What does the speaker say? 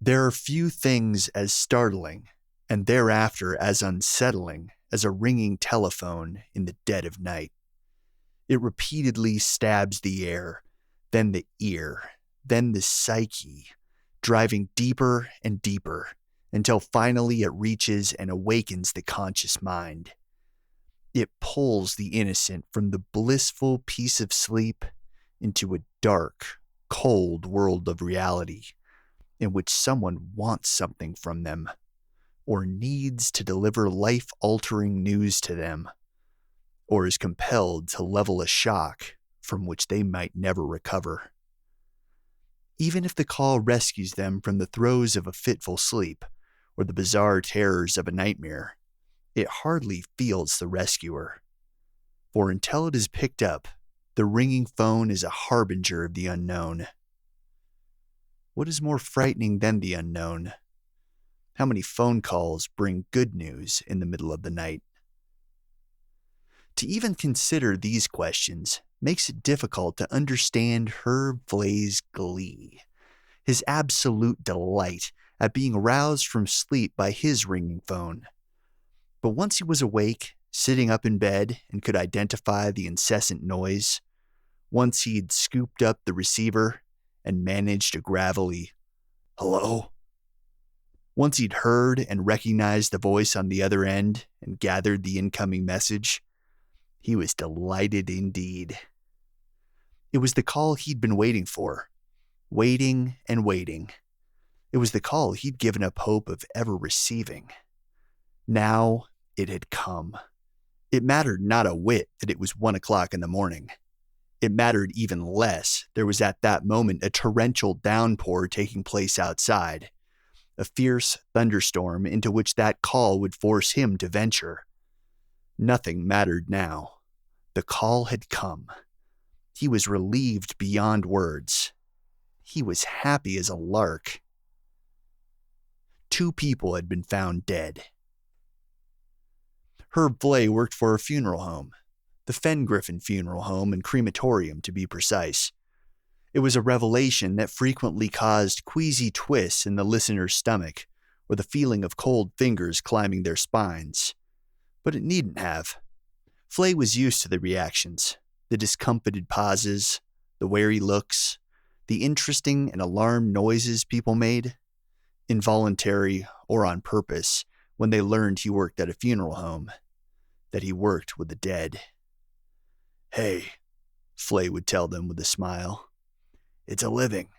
There are few things as startling, and thereafter as unsettling, as a ringing telephone in the dead of night. It repeatedly stabs the air, then the ear, then the psyche, driving deeper and deeper, until finally it reaches and awakens the conscious mind. It pulls the innocent from the blissful peace of sleep into a dark, cold world of reality, in which someone wants something from them, or needs to deliver life-altering news to them, or is compelled to level a shock from which they might never recover. Even if the call rescues them from the throes of a fitful sleep, or the bizarre terrors of a nightmare, it hardly feels the rescuer. For until it is picked up, the ringing phone is a harbinger of the unknown. What is more frightening than the unknown? How many phone calls bring good news in the middle of the night? To even consider these questions makes it difficult to understand Herb Flay's glee, his absolute delight at being roused from sleep by his ringing phone. But once he was awake, sitting up in bed, and could identify the incessant noise, once he'd scooped up the receiver and managed a gravelly, "Hello?" Once he'd heard and recognized the voice on the other end and gathered the incoming message, he was delighted indeed. It was the call he'd been waiting for, waiting and waiting. It was the call he'd given up hope of ever receiving. Now it had come. It mattered not a whit that it was 1 o'clock in the morning. It mattered even less there was at that moment a torrential downpour taking place outside, a fierce thunderstorm into which that call would force him to venture. Nothing mattered now. The call had come. He was relieved beyond words. He was happy as a lark. 2 people had been found dead. Herb Flay worked for a funeral home, the Fen-Griffin Funeral Home and Crematorium to be precise. It was a revelation that frequently caused queasy twists in the listener's stomach, or the feeling of cold fingers climbing their spines. But it needn't have. Flay was used to the reactions, the discomfited pauses, the wary looks, the interesting and alarmed noises people made, involuntary or on purpose, when they learned he worked at a funeral home, that he worked with the dead. "Hey," Flay would tell them with a smile, "it's a living.